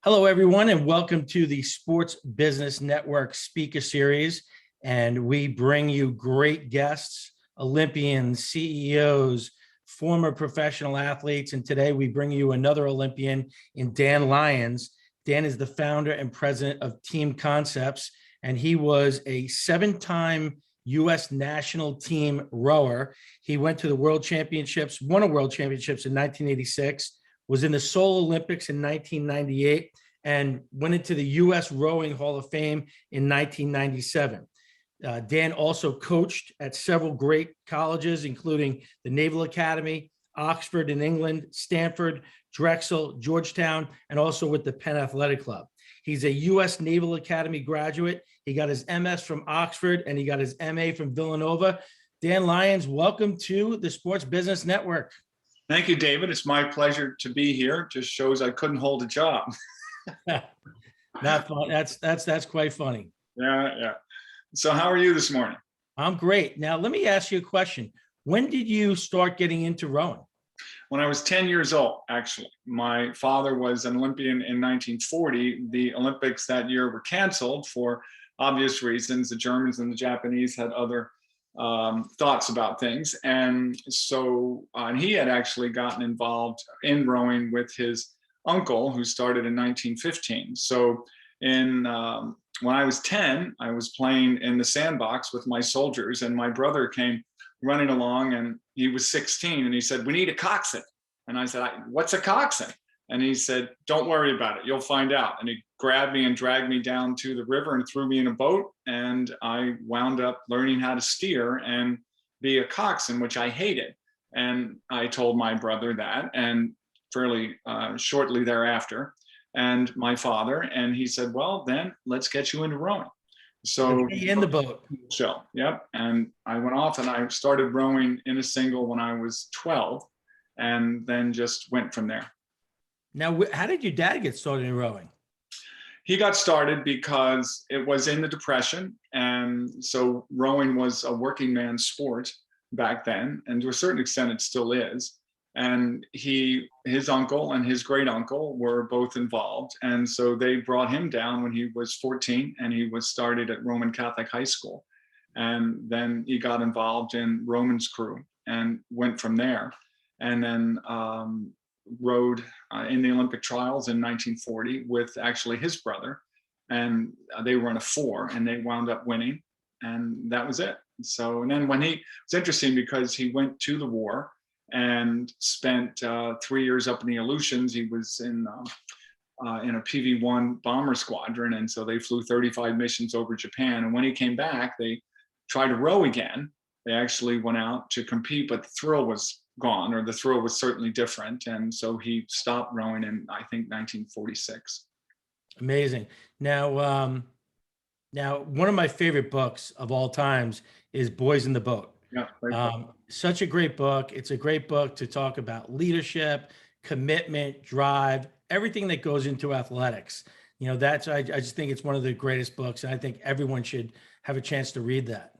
Hello, everyone, and welcome to the Sports Business Network Speaker Series. And we bring you great guests, Olympians, CEOs, former professional athletes. And today we bring you another Olympian in Dan Lyons. Dan is the founder and president of Team Concepts, and he was a seven-time U.S. national team rower. He went to the World Championships, won a World Championships in 1986, was in the Seoul Olympics in 1998, and went into the U.S. Rowing Hall of Fame in 1997. Dan also coached at several great colleges, including the Naval Academy, Oxford in England, Stanford, Drexel, Georgetown, and also with the Penn Athletic Club. He's a U.S. Naval Academy graduate. He got his MS from Oxford, and he got his MA from Villanova. Dan Lyons, welcome to the Sports Business Network. Thank you, David. It's my pleasure to be here. Just shows I couldn't hold a job. Not fun. That's quite funny. Yeah. So how are you this morning? I'm great. Now, let me ask you a question. When did you start getting into rowing? When I was 10 years old, actually. My father was an Olympian in 1940. The Olympics that year were canceled for obvious reasons. The Germans and the Japanese had other thoughts about things. And so he had actually gotten involved in rowing with his uncle, who started in 1915. So when I was 10, I was playing in the sandbox with my soldiers, and my brother came running along, and he was 16, and he said, "We need a coxswain." And I said, "What's a coxswain?" And he said, "Don't worry about it, you'll find out." And he grabbed me and dragged me down to the river and threw me in a boat. And I wound up learning how to steer and be a coxswain, which I hated. And I told my brother that, and fairly shortly thereafter, and my father, and he said, "Well, then let's get you into rowing." So in the boat. So, yep. And I went off and I started rowing in a single when I was 12, and then just went from there. Now, how did your dad get started in rowing? He got started because it was in the Depression, and so rowing was a working man's sport back then, and to a certain extent it still is. And his uncle and his great uncle were both involved, and so they brought him down when he was 14, and he was started at Roman Catholic High School, and then he got involved in Roman's crew and went from there, and then rowed in the Olympic trials in 1940 with actually his brother, and they were in a 4, and they wound up winning, and that was it. So, and then it's interesting because he went to the war and spent 3 years up in the Aleutians. He was in a PV-1 bomber squadron, and so they flew 35 missions over Japan. And when he came back, they tried to row again. They actually went out to compete, but the thrill was gone, or the thrill was certainly different. And so he stopped rowing in, I think, 1946. Amazing. Now, one of my favorite books of all times is Boys in the Boat. Yeah, such a great book. It's a great book to talk about leadership, commitment, drive, everything that goes into athletics. I just think it's one of the greatest books, and I think everyone should have a chance to read that.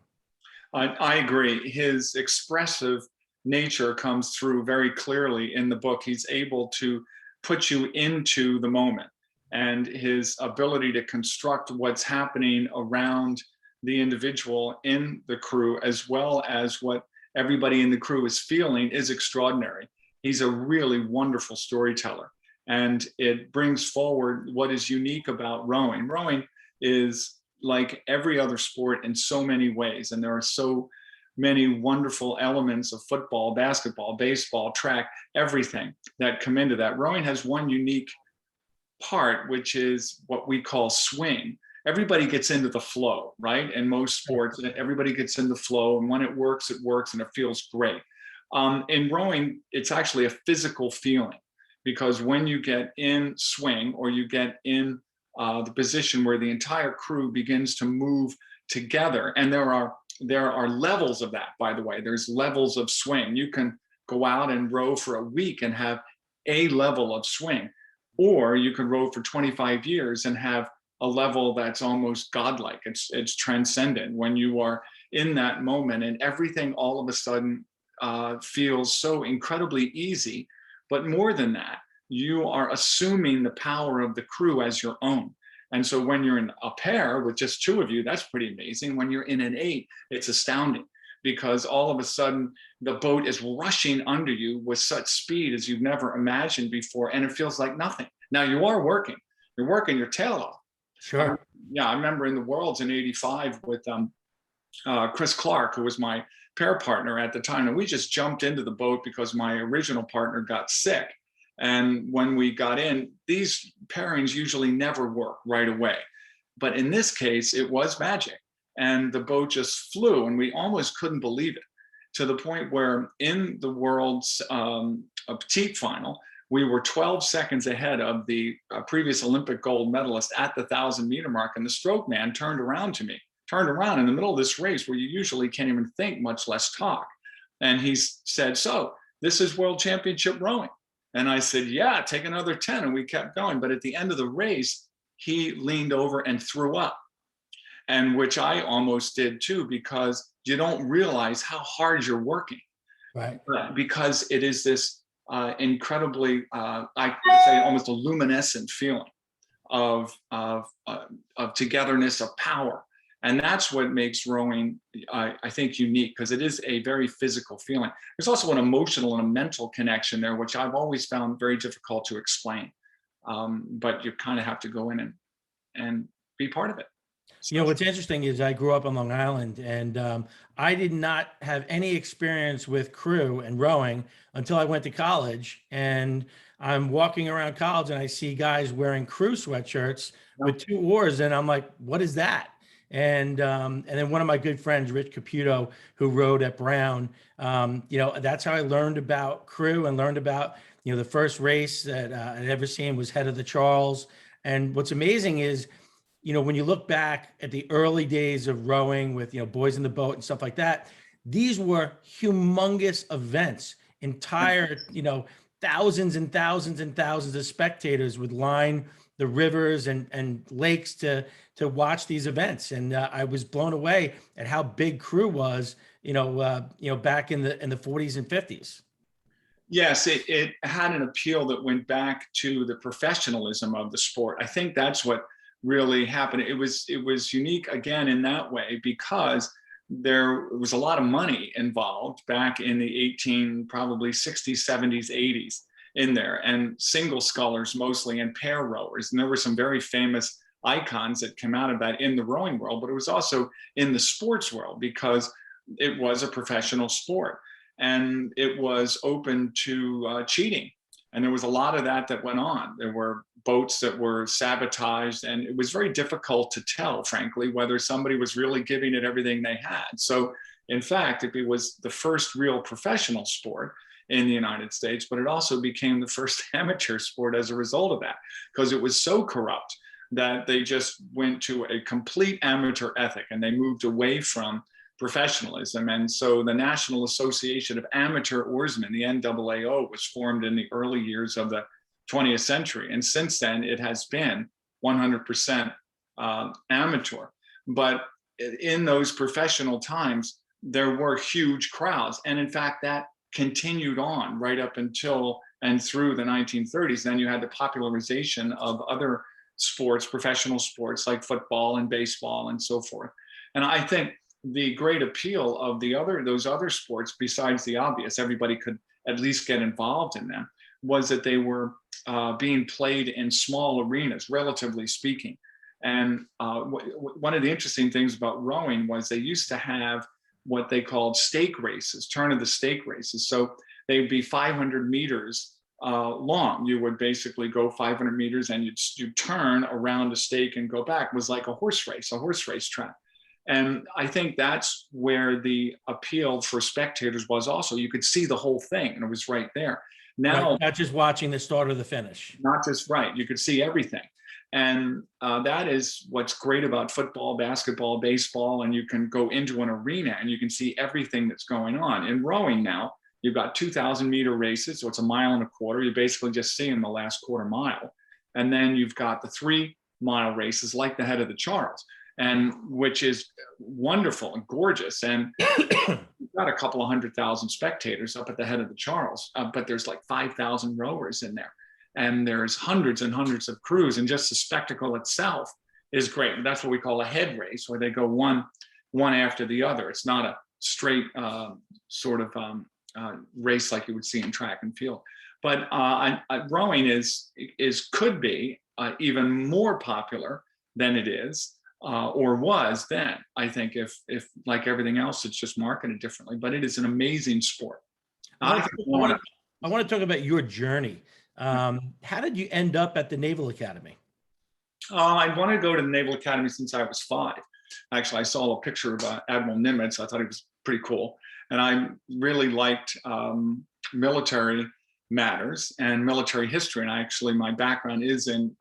I agree. His expressive nature comes through very clearly in the book. He's able to put you into the moment, and his ability to construct what's happening around the individual in the crew, as well as what everybody in the crew is feeling, is extraordinary. He's a really wonderful storyteller, and it brings forward what is unique about rowing. Rowing is like every other sport in so many ways, and there are so many wonderful elements of football, basketball, baseball, track, everything that come into that. Rowing has one unique part, which is what we call swing. Everybody gets into the flow, right? In most sports, everybody gets in the flow, and when it works, and it feels great. In rowing, it's actually a physical feeling, because when you get in swing, or you get in the position where the entire crew begins to move together, and there are levels of that, by the way. There's levels of swing. You can go out and row for a week and have a level of swing, or you can row for 25 years and have a level that's almost godlike. It's transcendent when you are in that moment, and everything all of a sudden feels so incredibly easy. But more than that, you are assuming the power of the crew as your own. And so when you're in a pair with just two of you, that's pretty amazing. When you're in an eight, it's astounding, because all of a sudden the boat is rushing under you with such speed as you've never imagined before. And it feels like nothing. Now you are working, you're working your tail off. Sure. Yeah, I remember in the Worlds in '85 with Chris Clark, who was my pair partner at the time. And we just jumped into the boat because my original partner got sick. And when we got in, these pairings usually never work right away. But in this case, it was magic. And the boat just flew, and we almost couldn't believe it, to the point where in the world's petite final, we were 12 seconds ahead of the previous Olympic gold medalist at the 1,000-meter mark. And the stroke man turned around in the middle of this race where you usually can't even think, much less talk. And he said, "So this is World Championship rowing." And I said, "Yeah, take another 10." And we kept going. But at the end of the race, he leaned over and threw up, and which I almost did too, because you don't realize how hard you're working. Right. Because it is this incredibly, I could say, almost a luminescent feeling of togetherness, of power. And that's what makes rowing, I think, unique, because it is a very physical feeling. There's also an emotional and a mental connection there, which I've always found very difficult to explain. But you kind of have to go in and be part of it. You know, what's interesting is I grew up on Long Island, and I did not have any experience with crew and rowing until I went to college. And I'm walking around college and I see guys wearing crew sweatshirts with two oars, and I'm like, what is that? And then one of my good friends, Rich Caputo, who rowed at Brown, you know, that's how I learned about crew and learned about, you know, the first race that I'd ever seen was Head of the Charles. And what's amazing is, you know, when you look back at the early days of rowing with, you know, boys in the boat and stuff like that, these were humongous events. Entire, you know, thousands and thousands and thousands of spectators would line the rivers and lakes to watch these events. And I was blown away at how big crew was, you know, back in the 40s and 50s. Yes, it had an appeal that went back to the professionalism of the sport. I think that's what really happened. It was unique again in that way, because there was a lot of money involved back in the probably 60s, 70s, 80s in there, and single scullers mostly, and pair rowers. And there were some very famous icons that came out of that in the rowing world, but it was also in the sports world, because it was a professional sport and it was open to cheating. And there was a lot of that went on. There were boats that were sabotaged, and it was very difficult to tell, frankly, whether somebody was really giving it everything they had. So, in fact, it was the first real professional sport in the United States, but it also became the first amateur sport as a result of that, because it was so corrupt that they just went to a complete amateur ethic, and they moved away from professionalism. And so the National Association of Amateur Oarsmen, the NAAO, was formed in the early years of the 20th century. And since then, it has been 100% amateur. But in those professional times, there were huge crowds. And in fact, that continued on right up until and through the 1930s. Then you had the popularization of other sports, professional sports like football and baseball and so forth. And I think the great appeal of those other sports, besides the obvious, everybody could at least get involved in them, was that they were being played in small arenas, relatively speaking. And one of the interesting things about rowing was they used to have what they called stake races, turn of the stake races. So they'd be 500 meters long. You would basically go 500 meters and you'd turn around a stake and go back. It was like a horse race track. And I think that's where the appeal for spectators was also. You could see the whole thing, and it was right there. Now, right, not just watching the start or the finish. Not just, right. You could see everything. And that is what's great about football, basketball, baseball, and you can go into an arena and you can see everything that's going on. In rowing now, you've got 2,000-meter races, so it's 1.25 miles. You're basically just seeing the last quarter mile. And then you've got the 3-mile races like the Head of the Charles, and which is wonderful and gorgeous. And you've got a couple of 100,000 spectators up at the Head of the Charles, but there's like 5,000 rowers in there. and there's hundreds and hundreds of crews, and just the spectacle itself is great. That's what we call a head race, where they go one after the other. It's not a straight sort of race like you would see in track and field. But rowing could be even more popular than it is or was then. I think if like everything else, it's just marketed differently. But it is an amazing sport. I want to talk about your journey. How did you end up at the Naval Academy? I wanted to go to the Naval Academy since I was 5. Actually, I saw a picture of Admiral Nimitz. I thought he was pretty cool. And I really liked military matters and military history. And my background is in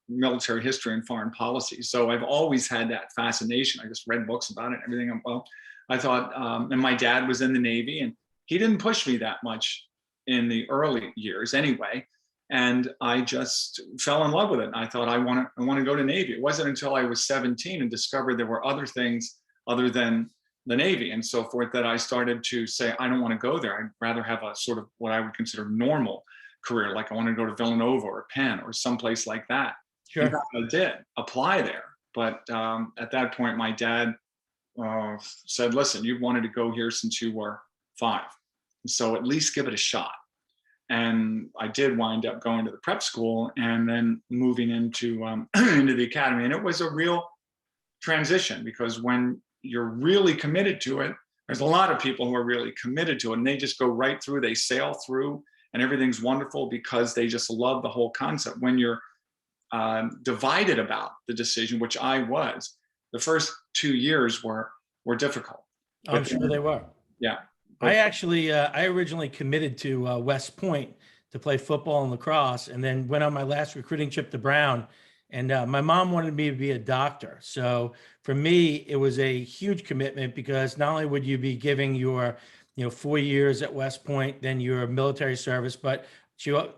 military history and foreign policy. So I've always had that fascination. I just read books about it and everything. Well, I thought, and my dad was in the Navy, and he didn't push me that much in the early years anyway. And I just fell in love with it. And I thought, I want to go to Navy. It wasn't until I was 17 and discovered there were other things other than the Navy and so forth that I started to say, I don't want to go there. I'd rather have a sort of what I would consider normal career. Like I want to go to Villanova or Penn or someplace like that. Sure. I did apply there. But at that point, my dad said, listen, you've wanted to go here since you were 5. So at least give it a shot. And I did wind up going to the prep school and then moving into into the academy. And it was a real transition, because when you're really committed to it, there's a lot of people who are really committed to it, and they just go right through, they sail through, and everything's wonderful because they just love the whole concept. When you're divided about the decision, which I was, the first 2 years were difficult. I'm sure they were. Yeah. I originally committed to West Point to play football and lacrosse, and then went on my last recruiting trip to Brown. And my mom wanted me to be a doctor. So for me, it was a huge commitment, because not only would you be giving your, 4 years at West Point, then your military service, but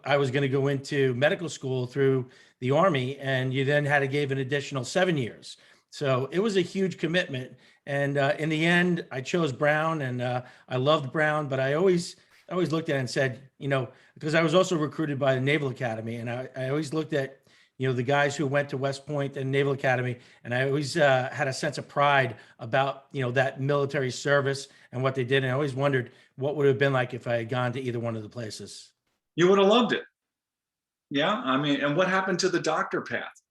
I was going to go into medical school through the Army, and you then had to give an additional 7 years. So it was a huge commitment. And in the end, I chose Brown, and I loved Brown, but I always looked at it and said, because I was also recruited by the Naval Academy, and I always looked at, the guys who went to West Point and Naval Academy, and I always had a sense of pride about, that military service and what they did. And I always wondered what would have been like if I had gone to either one of the places. You would have loved it. Yeah. I mean, and what happened to the doctor path?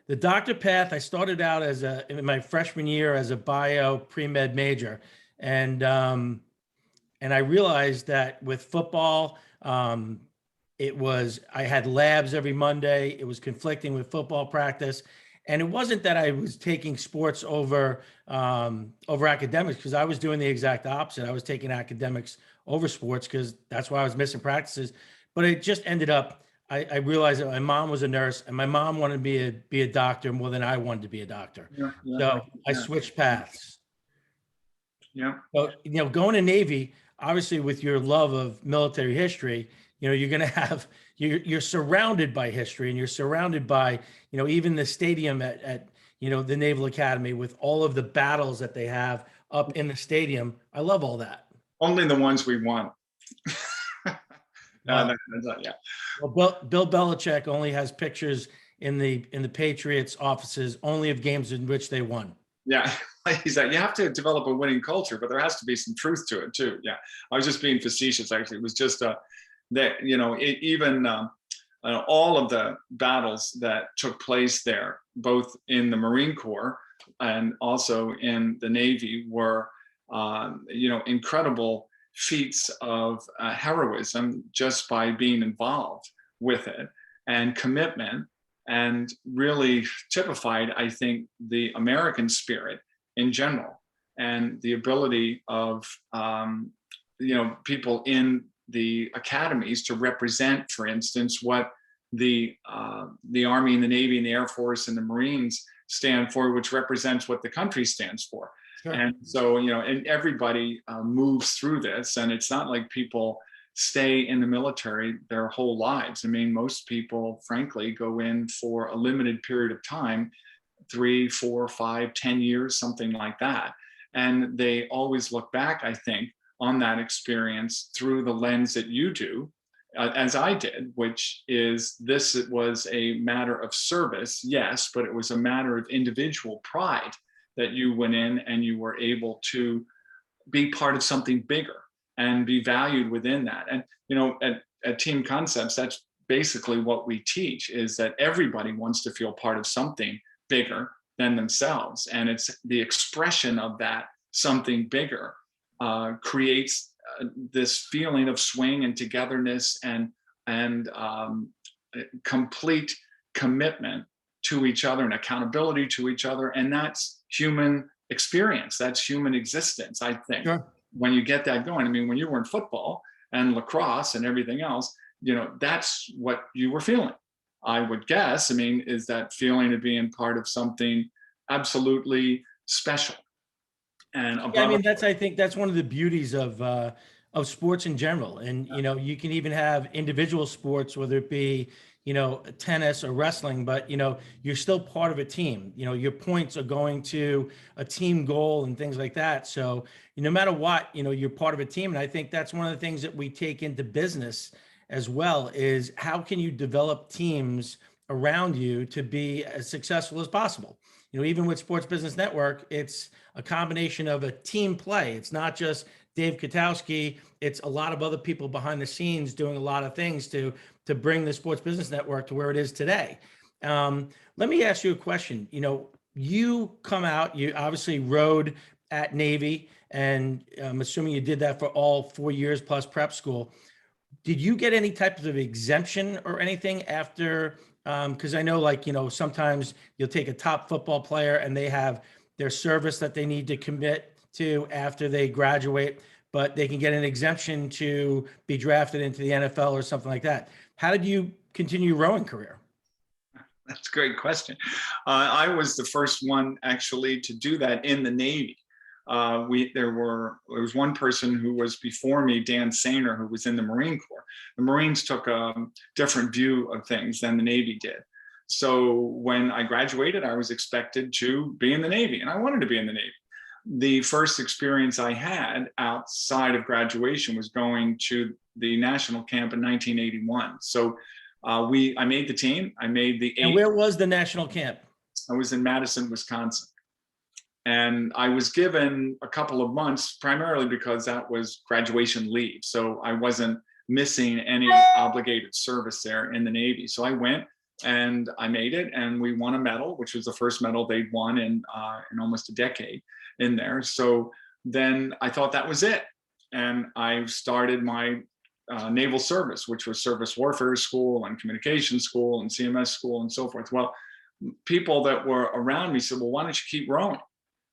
The doctor path, I started out in my freshman year as a bio pre-med major. And I realized that with football, I had labs every Monday. It was conflicting with football practice. And it wasn't that I was taking sports over academics, because I was doing the exact opposite. I was taking academics over sports, because that's why I was missing practices. But it just ended up, I realized that my mom was a nurse, and my mom wanted me to be a doctor more than I wanted to be a doctor. So I switched paths. Yeah. So, going to Navy, obviously with your love of military history, you're going to have, you're surrounded by history, and you're surrounded by, even the stadium at the Naval Academy, with all of the battles that they have up in the stadium. I love all that. Only the ones we won. Yeah. Well, Bill Belichick only has pictures in the Patriots offices only of games in which they won. Yeah. He's like, you have to develop a winning culture, but there has to be some truth to it too. Yeah. I was just being facetious. Actually, it was just all of the battles that took place there, both in the Marine Corps and also in the Navy, were, incredible feats of heroism just by being involved with it, and commitment, and really typified, I think, the American spirit in general, and the ability of, people in the academies to represent, for instance, what the Army and the Navy and the Air Force and the Marines stand for, which represents what the country stands for. Sure. And so, and everybody moves through this, and it's not like people stay in the military their whole lives. I mean, most people, frankly, go in for a limited period of time, 3, 4, 5, 10 years, something like that. And they always look back, I think, on that experience through the lens that you do, as I did, which is this, it was a matter of service, yes, but it was a matter of individual pride that you went in and you were able to be part of something bigger and be valued within that. And, at Team Concepts, that's basically what we teach, is that everybody wants to feel part of something bigger than themselves. And it's the expression of that something bigger creates this feeling of swing and togetherness and complete commitment to each other and accountability to each other. And that's human experience. That's human existence, I think. Sure. When you get that going, I mean, when you were in football and lacrosse and everything else, that's what you were feeling, I would guess. I mean, is that feeling of being part of something absolutely special. And Yeah, I mean, I think that's one of the beauties of sports in general. And, you can even have individual sports, whether it be, tennis or wrestling, but, you're still part of a team. Your points are going to a team goal and things like that. So no matter what, you're part of a team. And I think that's one of the things that we take into business as well, is how can you develop teams around you to be as successful as possible? Even with Sports Business Network, it's a combination of a team play. It's not just Dave Katowski. It's a lot of other people behind the scenes doing a lot of things to bring the Sports Business Network to where it is today. Let me ask you a question. You come out, you obviously rode at Navy, and I'm assuming you did that for all 4 years plus prep school. Did you get any type of exemption or anything after? Because I know, sometimes you'll take a top football player and they have their service that they need to commit to after they graduate, but they can get an exemption to be drafted into the NFL or something like that. How did you continue your rowing career? That's a great question. I was the first one actually to do that in the Navy. There was one person who was before me, Dan Sainer, who was in the Marine Corps. The Marines took a different view of things than the Navy did. So when I graduated, I was expected to be in the Navy, and I wanted to be in the Navy. The first experience I had outside of graduation was going to the national camp in 1981. So I made the team. I made the 8. And where was the national camp? I was in Madison, Wisconsin. And I was given a couple of months, primarily because that was graduation leave. So I wasn't missing any obligated service there in the Navy. So I went and I made it, and we won a medal, which was the first medal they'd won in almost a decade in there. So then I thought that was it. And I started my naval service, which was Surface Warfare School and Communication School and CMS School and so forth. Well, people that were around me said, well, why don't you keep rowing?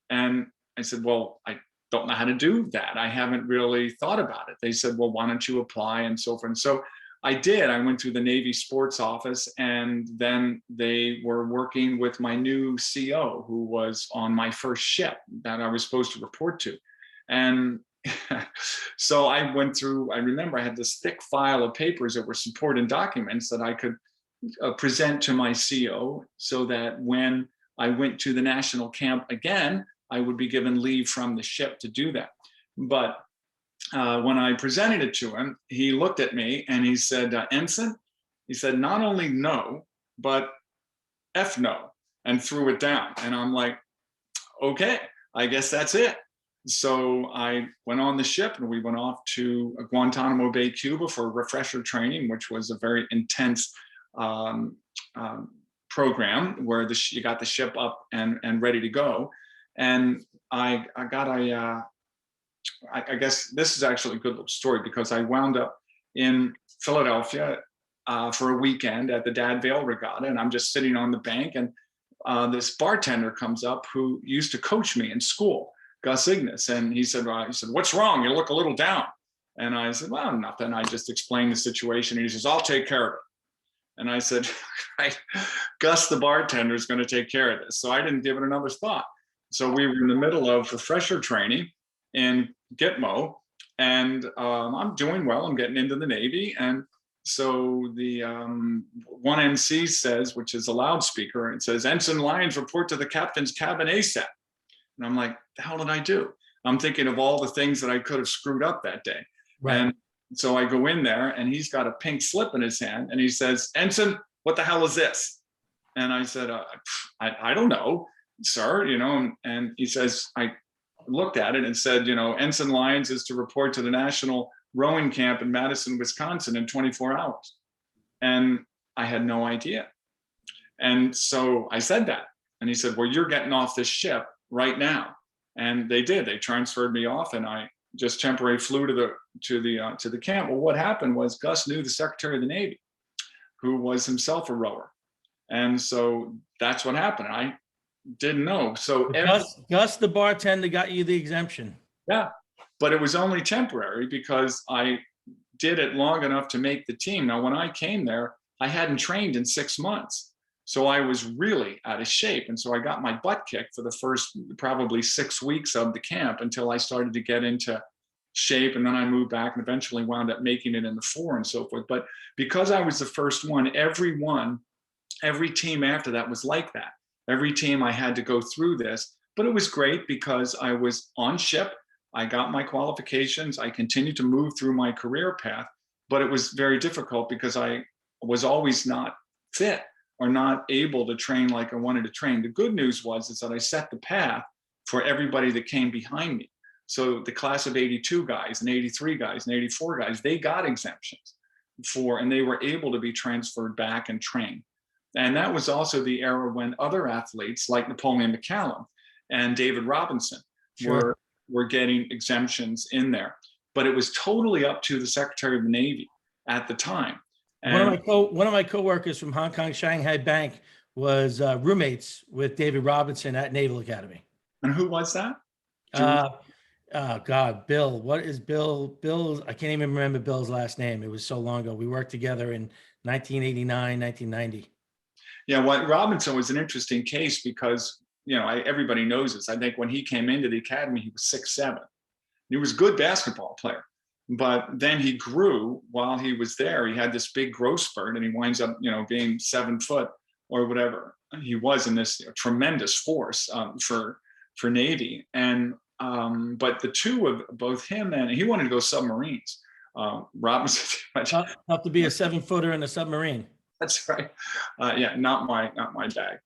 And I said, well, I don't know how to do that. I haven't really thought about it. They said, well, why don't you apply and so forth. And so I did. I went through the Navy sports office, and then they were working with my new CO, who was on my first ship that I was supposed to report to. And so I went through, I remember I had this thick file of papers that were supporting documents that I could present to my CO, so that when I went to the national camp again, I would be given leave from the ship to do that. But when I presented it to him, he looked at me and he said, Ensign, he said, not only no, but F no, and threw it down. And I'm like, okay, I guess that's it. So I went on the ship, and we went off to Guantanamo Bay, Cuba, for refresher training, which was a very intense program where you got the ship up and ready to go. And I guess this is actually a good little story, because I wound up in Philadelphia for a weekend at the Dad Vail Regatta, and I'm just sitting on the bank, and this bartender comes up who used to coach me in school, Gus Ignis, and he said, what's wrong? You look a little down. And I said, well, nothing. I just explained the situation. And he says, I'll take care of it. And I said, right, Gus, the bartender, is going to take care of this. So I didn't give it another thought. So we were in the middle of refresher training in Gitmo, and I'm doing well. I'm getting into the Navy. And so the 1MC says, which is a loudspeaker, it says, Ensign Lyons, report to the captain's cabin ASAP. And I'm like, the hell did I do? I'm thinking of all the things that I could have screwed up that day. Right. And so I go in there and he's got a pink slip in his hand and he says, "Ensign, what the hell is this?" And I said, I don't know, sir, and he says, I looked at it and said, Ensign Lyons is to report to the National Rowing Camp in Madison, Wisconsin in 24 hours. And I had no idea. And so I said that. And he said, "Well, you're getting off this ship right now." And they did. They transferred me off, and I just temporarily flew to the camp. Well, what happened was Gus knew the Secretary of the Navy, who was himself a rower. And so that's what happened. I didn't know. So Gus, the bartender, got you the exemption. yeah, but it was only temporary because I did it long enough to make the team. Now, when I came there, I hadn't trained in 6 months. So I was really out of shape. And so I got my butt kicked for the first probably 6 weeks of the camp until I started to get into shape. And then I moved back and eventually wound up making it in the 4 and so forth. But because I was the first one, every team after that was like that. Every team I had to go through this, but it was great because I was on ship. I got my qualifications. I continued to move through my career path, but it was very difficult because I was always not fit or not able to train like I wanted to train. The good news is that I set the path for everybody that came behind me. So the class of 82 guys and 83 guys and 84 guys, they got exemptions and they were able to be transferred back and trained. And that was also the era when other athletes like Napoleon McCallum and David Robinson were getting exemptions in there. But it was totally up to the Secretary of the Navy at the time. And one of my coworkers from Hong Kong Shanghai Bank was roommates with David Robinson at Naval Academy. And who was that? Oh God, Bill. What is Bill? I can't even remember Bill's last name. It was so long ago. We worked together in 1989, 1990. Yeah, well, Robinson was an interesting case because, everybody knows this. I think when he came into the academy, he was 6'7". He was a good basketball player, but then he grew while he was there. He had this big growth spurt and he winds up, being 7 foot or whatever he was in this tremendous force for Navy. And, but the two of both him and he wanted to go submarines. Robinson. Tough to be a 7-footer in a submarine. That's right. Yeah, not my bag.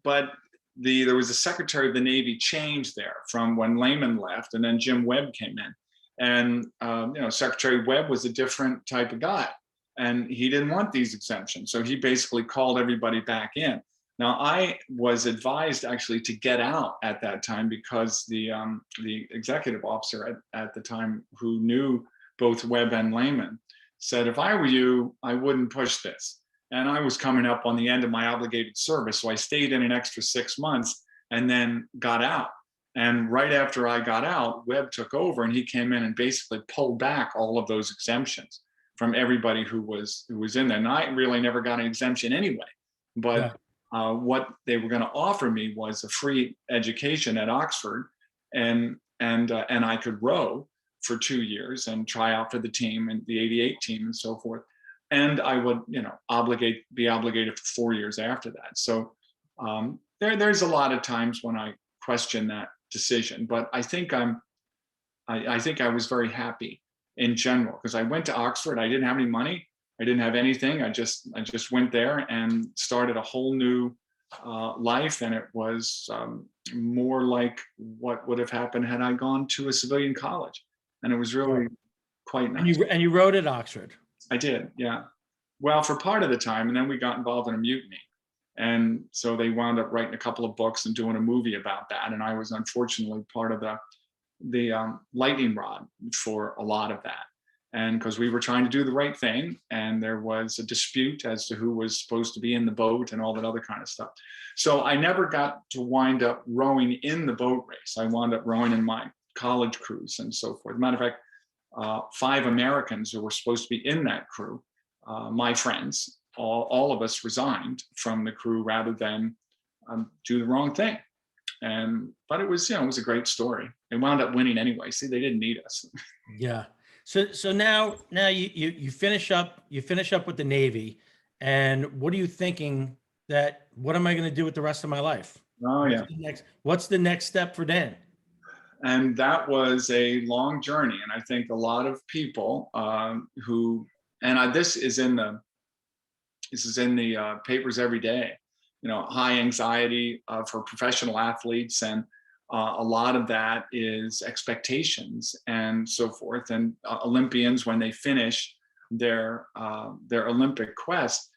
But there was a Secretary of the Navy change there from when Lehman left, and then Jim Webb came in, and Secretary Webb was a different type of guy, and he didn't want these exemptions, so he basically called everybody back in. Now, I was advised actually to get out at that time because the executive officer at the time, who knew both Webb and Lehman, said, "If I were you, I wouldn't push this." And I was coming up on the end of my obligated service. So I stayed in an extra 6 months and then got out. And right after I got out, Webb took over and he came in and basically pulled back all of those exemptions from everybody who was in there. And I really never got an exemption anyway. But what they were going to offer me was a free education at Oxford, and I could row for 2 years and try out for the team and the 88 team and so forth. And I would, be obligated for 4 years after that. So there's a lot of times when I question that decision, but I think I was very happy in general because I went to Oxford. I didn't have any money. I didn't have anything. I just went there and started a whole new life. And it was more like what would have happened had I gone to a civilian college. And it was really quite nice. And you rowed at Oxford. I did, yeah. Well, for part of the time, and then we got involved in a mutiny. And so they wound up writing a couple of books and doing a movie about that. And I was unfortunately part of the lightning rod for a lot of that. And because we were trying to do the right thing, and there was a dispute as to who was supposed to be in the boat and all that other kind of stuff. So I never got to wind up rowing in the boat race. I wound up rowing in my college crews and so forth. Matter of fact, 5 Americans who were supposed to be in that crew, my friends, all of us resigned from the crew rather than do the wrong thing. But it was, it was a great story. They wound up winning anyway. See, they didn't need us. Yeah. So now you finish up with the Navy, and what are you thinking what am I going to do with the rest of my life? Oh, yeah. What's the next step for Dan? And that was a long journey. And I think a lot of people this is in the papers every day, high anxiety for professional athletes. And a lot of that is expectations and so forth. And Olympians, when they finish their Olympic quest,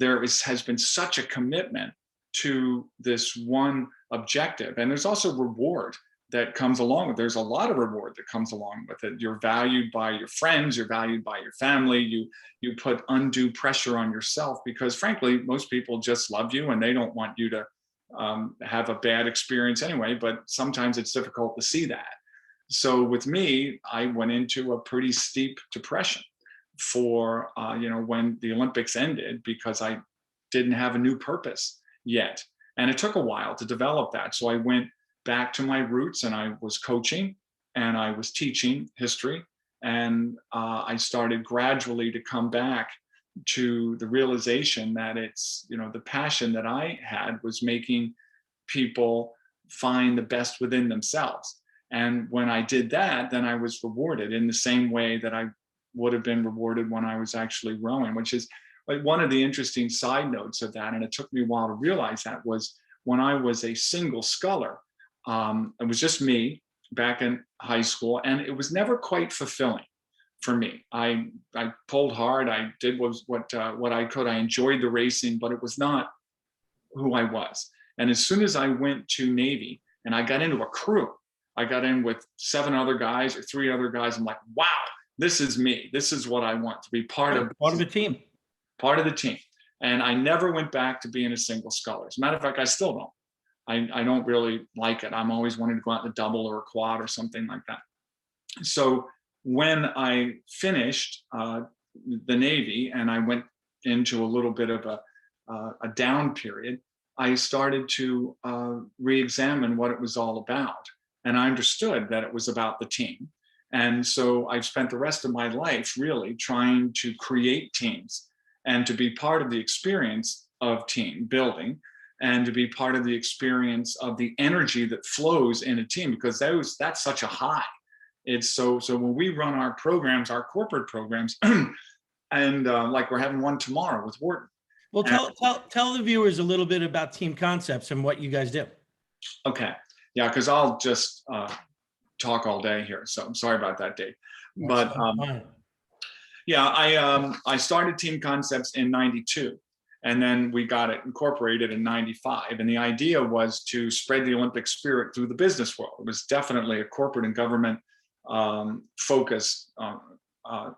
has been such a commitment to this one objective. And there's also reward that comes along with. There's a lot of reward that comes along with it. You're valued by your friends, you're valued by your family. You put undue pressure on yourself because, frankly, most people just love you and they don't want you to have a bad experience anyway. But sometimes it's difficult to see that. So with me, I went into a pretty steep depression for when the Olympics ended, because I didn't have a new purpose yet, and it took a while to develop that. So I went back to my roots, and I was coaching and I was teaching history, and I started gradually to come back to the realization that it's, the passion that I had was making people find the best within themselves. And when I did that, then I was rewarded in the same way that I would have been rewarded when I was actually rowing, which is like one of the interesting side notes of that. And it took me a while to realize that was when I was a single sculler. It was just me back in high school, and it was never quite fulfilling for me. I pulled hard. I did what I could. I enjoyed the racing, but it was not who I was. And as soon as I went to Navy and I got into a crew, I got in with 7 other guys or 3 other guys. I'm like, wow, this is me. This is what I want to be part of the team. Part of the team. And I never went back to being a single sculler. As a matter of fact, I still don't. I don't really like it. I'm always wanting to go out in a double or a quad or something like that. So when I finished the Navy and I went into a little bit of a down period, I started to re-examine what it was all about. And I understood that it was about the team. And so I've spent the rest of my life really trying to create teams and to be part of the experience of team building, and to be part of the experience of the energy that flows in a team, because that's such a high. It's so when we run our programs, our corporate programs, and like we're having one tomorrow with Wharton. Well, tell the viewers a little bit about Team Concepts and what you guys do. Okay, yeah, because I'll just talk all day here, so I'm sorry about that, Dave. But yeah, I started Team Concepts in '92. And then we got it incorporated in '95. And the idea was to spread the Olympic spirit through the business world. It was definitely a corporate and government focused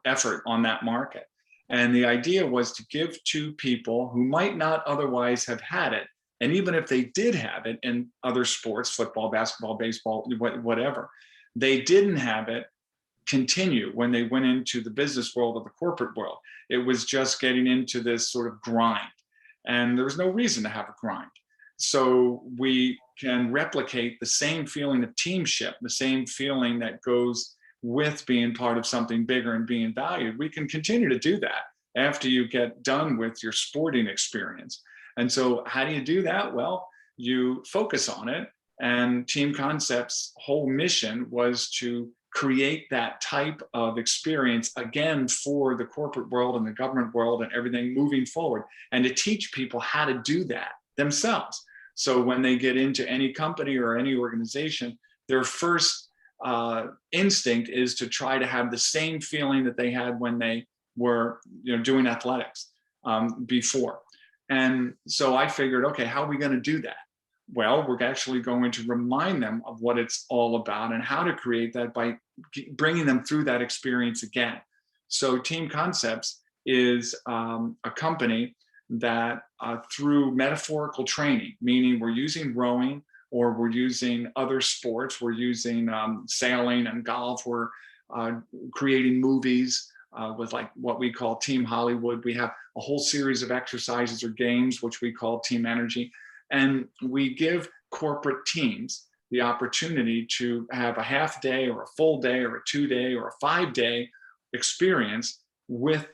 effort on that market. And the idea was to give to people who might not otherwise have had it. And even if they did have it in other sports, football, basketball, baseball, whatever, they didn't have it continue when they went into the business world or the corporate world. It was just getting into this sort of grind. And there was no reason to have a grind. So we can replicate the same feeling of teamship, the same feeling that goes with being part of something bigger and being valued. We can continue to do that after you get done with your sporting experience. And so how do you do that? Well, you focus on it. And Team Concepts' whole mission was to create that type of experience again for the corporate world and the government world and everything moving forward, and to teach people how to do that themselves. So when they get into any company or any organization, their first instinct is to try to have the same feeling that they had when they were doing athletics before. And so I figured, okay, how are we going to do that? Well, we're actually going to remind them of what it's all about and how to create that by bringing them through that experience again. So Team Concepts is a company that through metaphorical training, meaning we're using rowing or we're using other sports, we're using sailing and golf, we're creating movies with like what we call Team Hollywood. We have a whole series of exercises or games, which we call Team Energy. And we give corporate teams the opportunity to have a half day or a full day or a 2-day or a 5-day experience with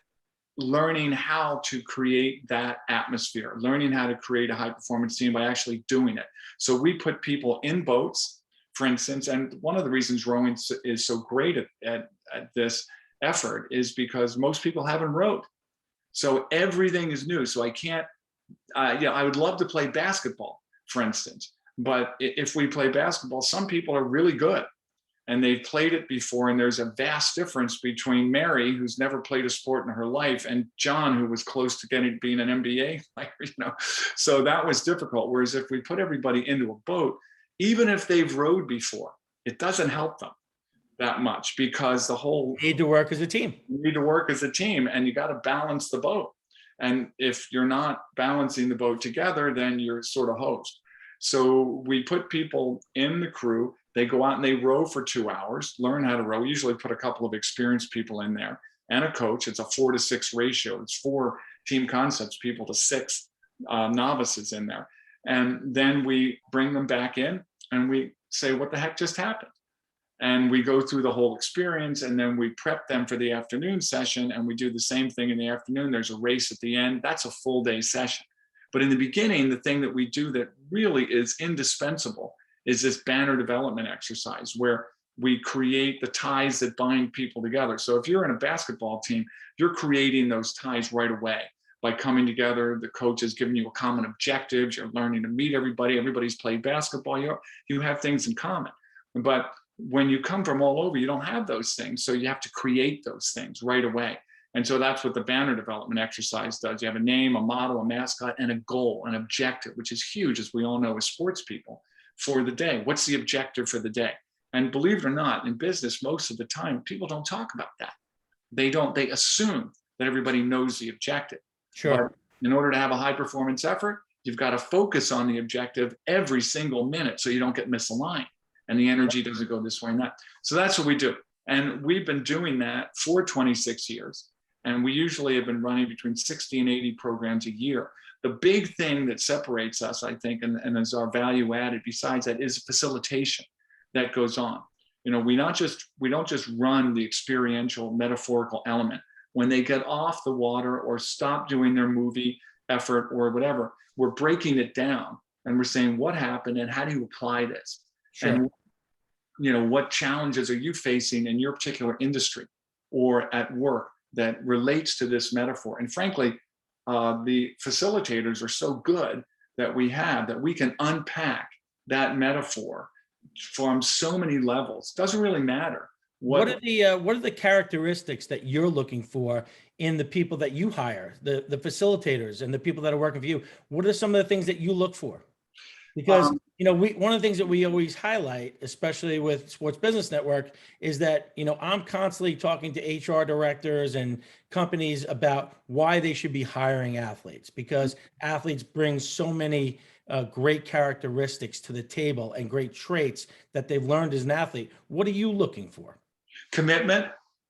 learning how to create that atmosphere, learning how to create a high performance team by actually doing it. So we put people in boats for instance. And one of the reasons rowing is so great at this effort is because most people haven't rowed. So everything is new. So I can't, I would love to play basketball, for instance. But if we play basketball, some people are really good and they've played it before. And there's a vast difference between Mary, who's never played a sport in her life, and John, who was close to being an NBA player, So that was difficult. Whereas if we put everybody into a boat, even if they've rowed before, it doesn't help them that much, because You need to work as a team. you need to work as a team, and you got to balance the boat. And if you're not balancing the boat together, then you're sort of hosed. So we put people in the crew, they go out and they row for 2 hours, learn how to row. We usually put a couple of experienced people in there and a coach. It's a 4-to-6 ratio. It's 4 team concepts people to 6 novices in there. And then we bring them back in and we say, what the heck just happened? And we go through the whole experience, and then we prep them for the afternoon session, and we do the same thing in the afternoon. There's a race at the end. That's a full day session. But in the beginning, the thing that we do that really is indispensable is this banner development exercise, where we create the ties that bind people together. So if you're in a basketball team, you're creating those ties right away by coming together. The coach is giving you a common objective. You're learning to meet everybody. Everybody's played basketball. You have things in common. But when you come from all over, you don't have those things. So you have to create those things right away. And so that's what the banner development exercise does. You have a name, a model, a mascot, and a goal, an objective, which is huge, as we all know as sports people, for the day. What's the objective for the day? And believe it or not, in business, most of the time, people don't talk about that. They assume that everybody knows the objective. Sure. But in order to have a high performance effort, you've got to focus on the objective every single minute so you don't get misaligned and the energy doesn't go this way and that. So that's what we do. And we've been doing that for 26 years. And we usually have been running between 60 and 80 programs a year. The big thing that separates us, I think, and is our value added besides that, is facilitation that goes on. We don't just run the experiential metaphorical element. When they get off the water or stop doing their movie effort or whatever, we're breaking it down and we're saying, what happened and how do you apply this? Sure. And what challenges are you facing in your particular industry or at work that relates to this metaphor? And frankly, the facilitators are so good that we can unpack that metaphor from so many levels. Doesn't really matter. What are the characteristics that you're looking for in the people that you hire, the facilitators and the people that are working for you? What are some of the things that you look for? Because one of the things that we always highlight, especially with Sports Business Network, is that I'm constantly talking to HR directors and companies about why they should be hiring athletes, because athletes bring so many great characteristics to the table and great traits that they've learned as an athlete. What are you looking for? Commitment,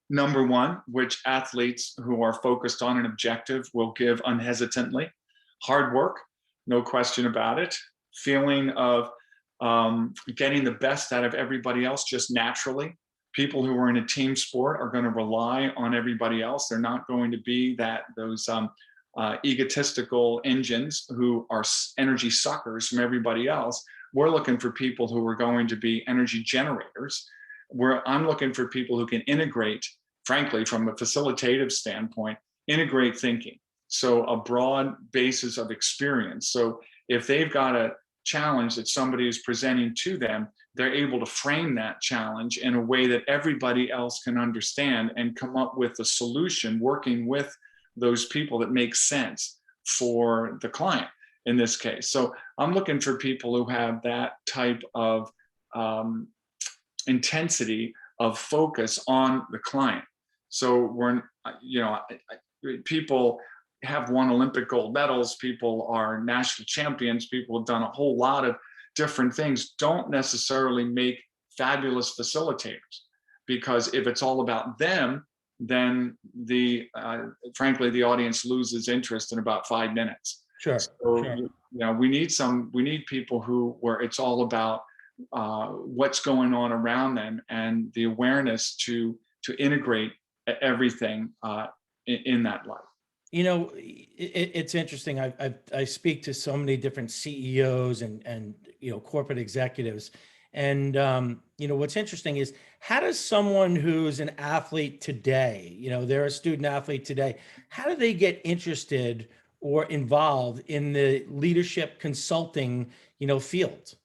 number one, which athletes who are focused on an objective will give unhesitantly. Hard work, no question about it. Feeling of getting the best out of everybody else just naturally. People who are in a team sport are going to rely on everybody else. They're not going to be those egotistical engines who are energy suckers from everybody else. We're looking for people who are going to be energy generators. I'm looking for people who can integrate, frankly, from a facilitative standpoint, integrate thinking. So a broad basis of experience. So if they've got a challenge that somebody is presenting to them, they're able to frame that challenge in a way that everybody else can understand and come up with a solution, working with those people that make sense for the client in this case. So I'm looking for people who have that type of intensity of focus on the client. So people have won Olympic gold medals, people are national champions, people have done a whole lot of different things, don't necessarily make fabulous facilitators, because if it's all about them, then frankly, the audience loses interest in about 5 minutes. Sure. So, we need people where it's all about what's going on around them and the awareness to integrate everything in that life. It's interesting. I speak to so many different CEOs and corporate executives, And, what's interesting is, how does someone who's an athlete today, they're a student athlete today, how do they get interested or involved in the leadership consulting, field?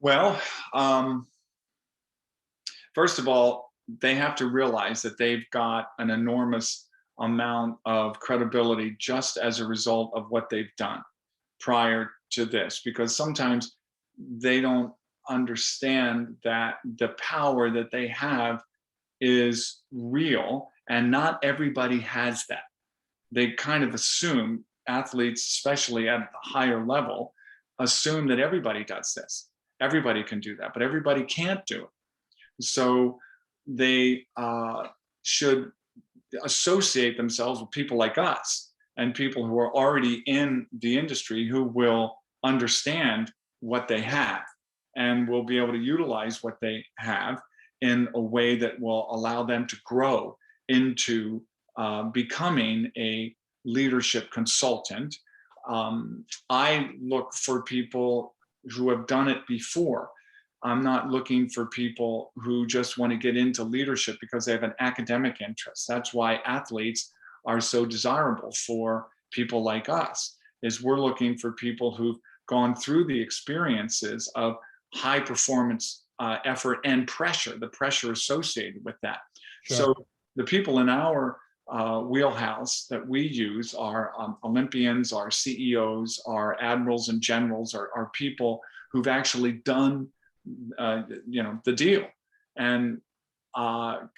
Well, um, first of all, they have to realize that they've got an enormous amount of credibility just as a result of what they've done prior to this, because sometimes they don't understand that the power that they have is real, and not everybody has that. They kind of assume, athletes, especially at the higher level, assume that everybody does this. Everybody can do that, but everybody can't do it. So they should associate themselves with people like us and people who are already in the industry, who will understand what they have and will be able to utilize what they have in a way that will allow them to grow into becoming a leadership consultant. I look for people who have done it before. I'm not looking for people who just want to get into leadership because they have an academic interest. That's why athletes are so desirable for people like us, is we're looking for people who've gone through the experiences of high performance effort and pressure, the pressure associated with that. Sure. So the people in our wheelhouse that we use are Olympians, our CEOs, our admirals and generals, are people who've actually done the deal and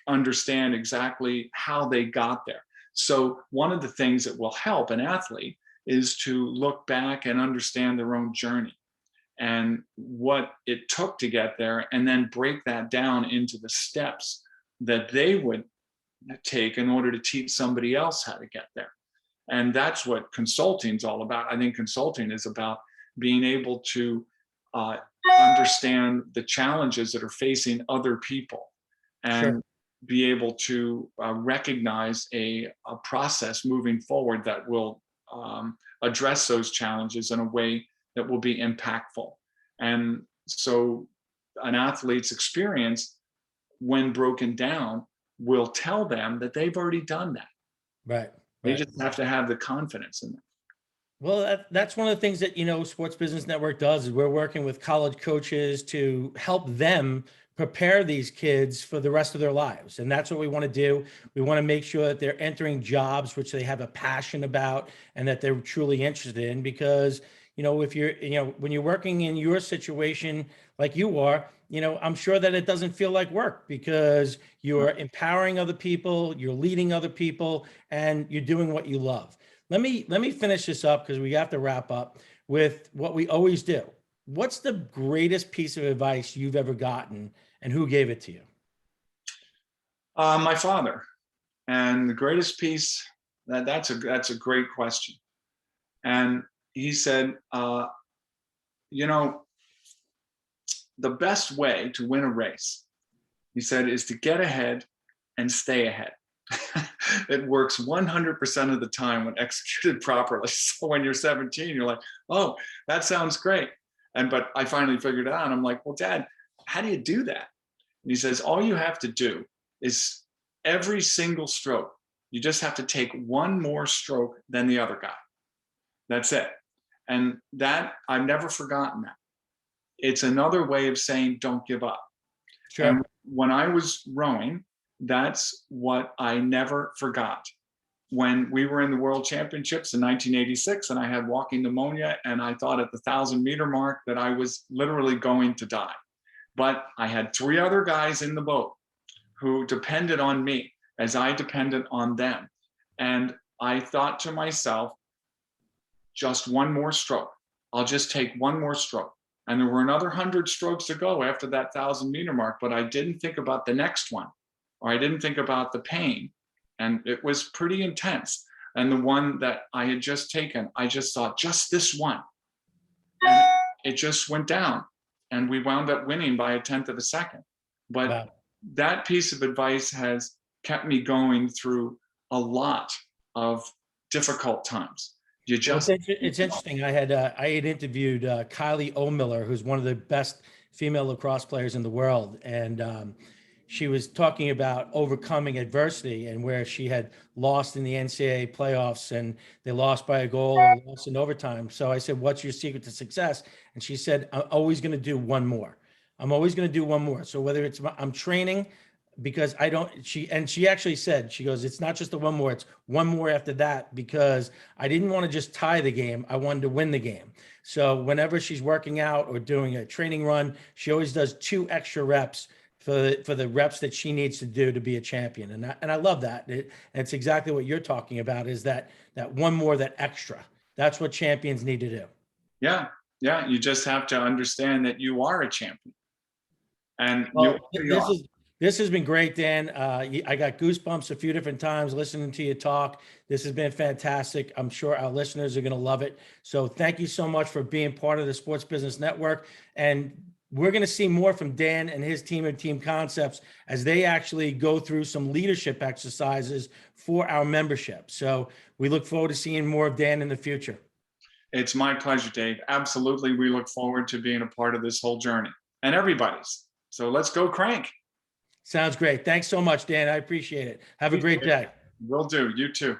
understand exactly how they got there. So one of the things that will help an athlete is to look back and understand their own journey and what it took to get there, and then break that down into the steps that they would take in order to teach somebody else how to get there. And that's what consulting is all about. I think consulting is about being able to understand the challenges that are facing other people, and Sure. be able to recognize a process moving forward that will address those challenges in a way that will be impactful. And so an athlete's experience, when broken down, will tell them that they've already done that. Right. They Right. just have to have the confidence in it. Well, that's one of the things that, Sports Business Network does, is we're working with college coaches to help them prepare these kids for the rest of their lives. And that's what we want to do. We want to make sure that they're entering jobs which they have a passion about and that they're truly interested in. Because, if you're, when you're working in your situation like you are, I'm sure that it doesn't feel like work, because you're empowering other people, you're leading other people, and you're doing what you love. Let me finish this up, because we have to wrap up with what we always do. What's the greatest piece of advice you've ever gotten, and who gave it to you? My father. And the greatest piece, that's a great question. And he said, the best way to win a race, he said, is to get ahead and stay ahead. It works 100% of the time when executed properly. So when you're 17, you're like, oh, that sounds great. But I finally figured it out. And I'm like, well, Dad, how do you do that? And he says, all you have to do is every single stroke, you just have to take one more stroke than the other guy. That's it. And that, I've never forgotten that. It's another way of saying, don't give up. Sure. And when I was rowing, that's what I never forgot. When we were in the World Championships in 1986, and I had walking pneumonia, and I thought at the 1,000-meter mark that I was literally going to die. But I had 3 other guys in the boat who depended on me as I depended on them. And I thought to myself, just one more stroke. I'll just take one more stroke. And there were another 100 strokes to go after that 1,000-meter mark, but I didn't think about the next one, or I didn't think about the pain. And it was pretty intense. And the one that I had just taken, I just thought, just this one. And it just went down. And we wound up winning by 1/10 of a second. But Wow. that piece of advice has kept me going through a lot of difficult times. Well, it's interesting. I had interviewed Kylie O'Miller, who's one of the best female lacrosse players in the world. And she was talking about overcoming adversity and where she had lost in the NCAA playoffs and they lost by a goal or lost in overtime. So I said, "What's your secret to success?" And she said, "I'm always going to do one more. I'm always going to do one more." So whether it's I'm training because I don't, she actually said, she goes, "It's not just the one more, it's one more after that because I didn't want to just tie the game. I wanted to win the game." So whenever she's working out or doing a training run, she always does 2 extra reps for the reps that she needs to do to be a champion. And I love that. It's exactly what you're talking about, is that one more, that extra. That's what champions need to do. Yeah. Yeah. You just have to understand that you are a champion. And you Well, already are. this has been great, Dan. I got goosebumps a few different times listening to you talk. This has been fantastic. I'm sure our listeners are going to love it. So thank you so much for being part of the Sports Business Network. And we're going to see more from Dan and his team of Team Concepts as they actually go through some leadership exercises for our membership. So we look forward to seeing more of Dan in the future. It's my pleasure, Dave. Absolutely. We look forward to being a part of this whole journey, and everybody's. So let's go crank. Sounds great. Thanks so much, Dan. I appreciate it. Have a great day. Will do. You too.